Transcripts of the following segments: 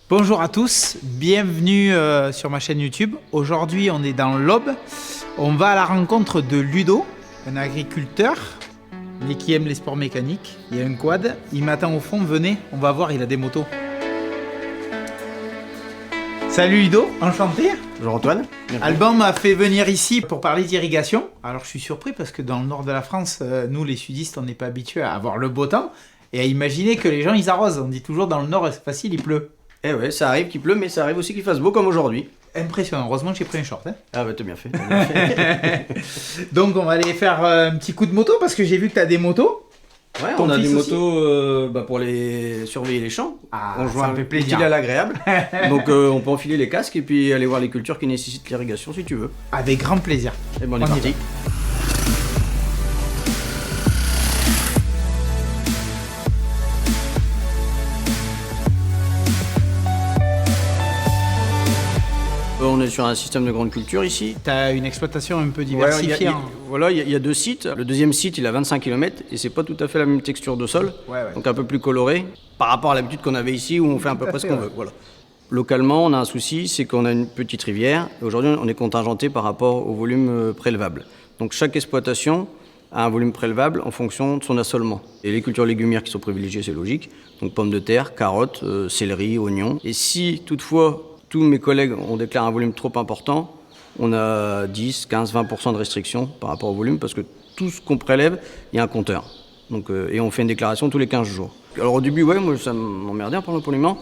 Bonjour à tous, bienvenue sur ma chaîne YouTube. Aujourd'hui, on est dans l'Aube. On va à la rencontre de Ludo, un agriculteur, mais qui aime les sports mécaniques. Il y a un quad, il m'attend au fond, venez, on va voir, il a des motos. Salut Ludo, enchanté. Bonjour Antoine. Bienvenue. Alban m'a fait venir ici pour parler d'irrigation. Alors je suis surpris parce que dans le nord de la France, nous les sudistes, on n'est pas habitués à avoir le beau temps et à imaginer que les gens ils arrosent. On dit toujours dans le nord c'est facile, il pleut. Eh ouais, ça arrive qu'il pleut, mais ça arrive aussi qu'il fasse beau comme aujourd'hui. Impressionnant, heureusement que j'ai pris un short. Hein. Ah bah t'as bien fait. T'as bien fait. Donc on va aller faire un petit coup de moto parce que j'ai vu que tu as des motos. Ouais, Ton on a des fils aussi motos pour les surveiller les champs. Ah, On ça joint me fait plaisir. l'utile à l'agréable. Donc on peut enfiler les casques et puis aller voir les cultures qui nécessitent l'irrigation si tu veux. Avec grand plaisir. Et bon, on est On y parti. On est sur un système de grande culture ici. Tu as une exploitation un peu Ouais, diversifiée. hein. Voilà, il y a deux sites. Le deuxième site, il a 25 km et c'est pas tout à fait la même texture de sol. Ouais. Donc un peu plus coloré par rapport à l'habitude qu'on avait ici où on fait à peu près ce qu'on veut. Voilà. Localement, on a un souci, c'est qu'on a une petite rivière et aujourd'hui on est contingenté par rapport au volume prélevable. Donc chaque exploitation a un volume prélevable en fonction de son assolement. Et les cultures légumières qui sont privilégiées, c'est logique. Donc pommes de terre, carottes, céleri, oignons. Et si toutefois tous mes collègues ont déclaré un volume trop important, on a 10, 15, 20% de restrictions par rapport au volume parce que tout ce qu'on prélève, il y a un compteur. Donc, et on fait une déclaration tous les 15 jours. Alors au début, ouais, moi ça m'emmerdait un peu le polluement,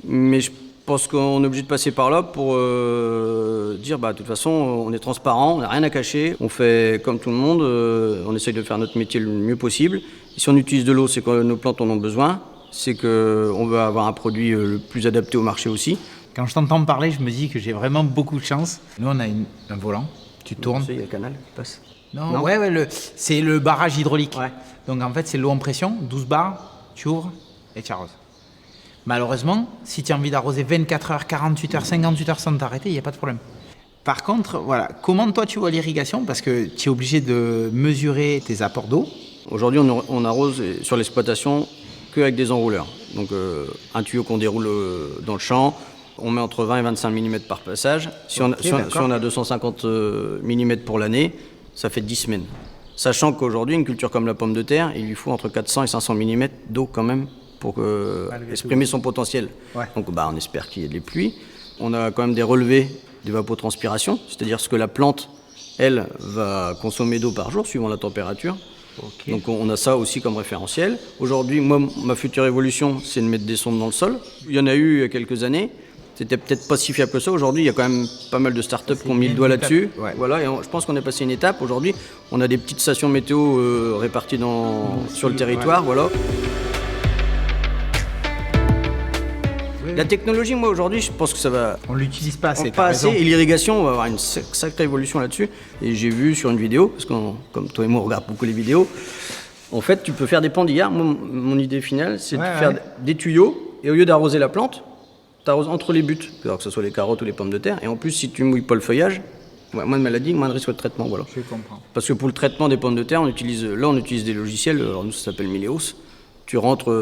mais je pense qu'on est obligé de passer par là pour dire, de toute façon, on est transparent, on n'a rien à cacher, on fait comme tout le monde, on essaye de faire notre métier le mieux possible. Et si on utilise de l'eau, c'est que nos plantes en ont besoin, c'est qu'on veut avoir un produit le plus adapté au marché aussi. Quand je t'entends parler, je me dis que j'ai vraiment beaucoup de chance. Nous, on a un volant, tu tournes. Il y a le canal qui passe. Non. C'est le barrage hydraulique. Ouais. Donc en fait, c'est l'eau en pression, 12 bars, tu ouvres et tu arroses. Malheureusement, si tu as envie d'arroser 24 heures, 48 heures, 58 heures sans t'arrêter, il n'y a pas de problème. Par contre, voilà, comment toi tu vois l'irrigation? Parce que tu es obligé de mesurer tes apports d'eau. Aujourd'hui, on arrose sur l'exploitation qu'avec des enrouleurs. Donc un tuyau qu'on déroule dans le champ, on met entre 20 et 25 mm par passage. Si on a 250 mm pour l'année, ça fait 10 semaines. Sachant qu'aujourd'hui, une culture comme la pomme de terre, il lui faut entre 400 et 500 mm d'eau quand même pour exprimer son potentiel. Ouais. Donc on espère qu'il y ait des pluies. On a quand même des relevés d'évapotranspiration, c'est-à-dire ce que la plante, elle, va consommer d'eau par jour suivant la température. Okay. Donc on a ça aussi comme référentiel. Aujourd'hui, moi, ma future évolution, c'est de mettre des sondes dans le sol. Il y en a eu il y a quelques années. C'était peut-être pas si fiable que ça. Aujourd'hui, il y a quand même pas mal de startups qui ont mis le doigt là-dessus. Ouais. Voilà, et je pense qu'on est passé une étape. Aujourd'hui, on a des petites stations météo réparties sur le territoire. Ouais. Voilà. Oui. La technologie, moi, aujourd'hui, je pense que ça va... On ne l'utilise pas assez. Pas assez. Et l'irrigation, on va avoir une sacrée évolution là-dessus. Et j'ai vu sur une vidéo, parce que comme toi et moi, on regarde beaucoup les vidéos, en fait, tu peux faire des pendillards. Moi, mon idée finale, c'est de faire des tuyaux. Et au lieu d'arroser la plante, tu arroses entre les buts, alors que ce soit les carottes ou les pommes de terre. Et en plus, si tu mouilles pas le feuillage, moins de maladies, moins de risque de traitement. Voilà. Je comprends. Parce que pour le traitement des pommes de terre, on utilise des logiciels. Alors nous, ça s'appelle Mileos. Tu rentres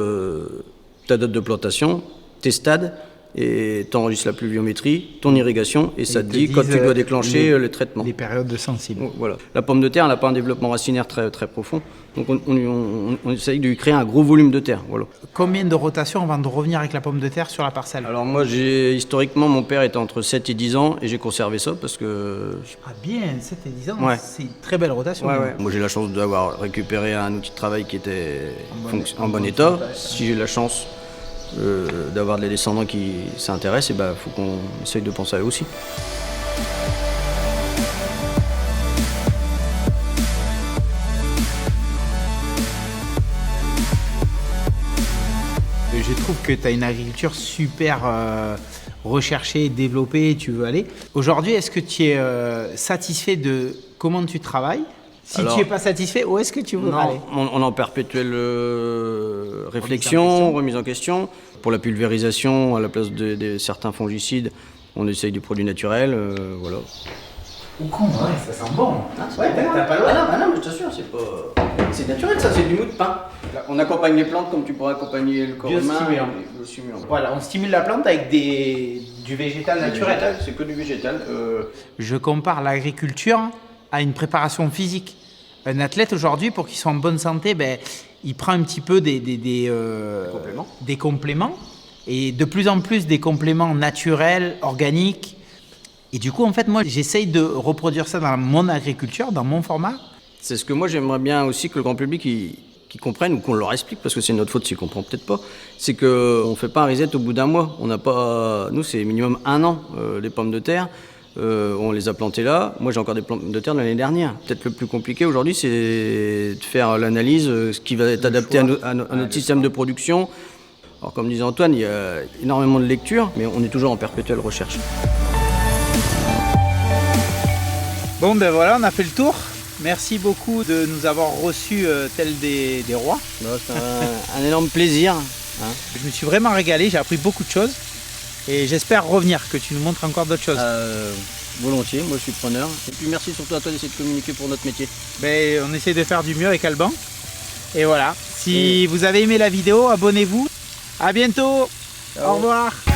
ta date de plantation, tes stades, et tu enregistres la pluviométrie, ton irrigation, et ça te dit quand tu dois déclencher le traitement. Les périodes sensibles. Donc, voilà. La pomme de terre, elle n'a pas un développement racinaire très, très profond. Donc on essaye de lui créer un gros volume de terre. Voilà. Combien de rotations avant de revenir avec la pomme de terre sur la parcelle? Alors moi, historiquement, mon père était entre 7 et 10 ans, et j'ai conservé ça parce que... Ah bien, 7 et 10 ans, Ouais. c'est une très belle rotation. Ouais. Moi, j'ai la chance d'avoir récupéré un outil de travail qui était en bon état. Si j'ai la chance d'avoir des descendants qui s'intéressent, il faut qu'on essaye de penser à eux aussi. Je trouve que tu as une agriculture super recherchée, développée, tu veux aller. Aujourd'hui, est-ce que tu es satisfait de comment tu travailles? Si tu n'es pas satisfait, où est-ce que tu veux aller? On est en perpétuelle réflexion, remise en question. Pour la pulvérisation, à la place de certains fongicides, on essaye des produits naturels. Voilà. Au con, ouais, ça sent bon. T'as pas loin. Ah non, mais je t'assure, c'est naturel ça, c'est du mou de pain. On accompagne les plantes comme tu pourrais accompagner le corps humain. Biostimulant. Biostimulant. Voilà, on stimule la plante avec du végétal naturel. C'est que du végétal. Je compare l'agriculture à une préparation physique. Un athlète aujourd'hui, pour qu'il soit en bonne santé, il prend un petit peu des compléments. Et de plus en plus des compléments naturels, organiques. Et du coup, en fait, moi, j'essaye de reproduire ça dans mon agriculture, dans mon format. C'est ce que moi, j'aimerais bien aussi que le grand public qui comprenne ou qu'on leur explique, parce que c'est notre faute s'ils ne comprennent peut-être pas, c'est qu'on ne fait pas un reset au bout d'un mois. On n'a pas, nous, c'est minimum 1 an, les pommes de terre. On les a plantées là. Moi, j'ai encore des pommes de terre de l'année dernière. Peut-être le plus compliqué aujourd'hui, c'est de faire l'analyse, ce qui va être adapté à notre système de production. Alors, comme disait Antoine, il y a énormément de lectures, mais on est toujours en perpétuelle recherche. Bon, ben voilà, on a fait le tour. Merci beaucoup de nous avoir reçus tels des rois. C'est un énorme plaisir. Hein. Je me suis vraiment régalé, j'ai appris beaucoup de choses. Et j'espère revenir, que tu nous montres encore d'autres choses. Volontiers, moi je suis preneur. Et puis merci surtout à toi d'essayer de communiquer pour notre métier. On essaie de faire du mieux avec Alban. Et voilà. Si vous avez aimé la vidéo, abonnez-vous. À bientôt. Ciao. Au revoir.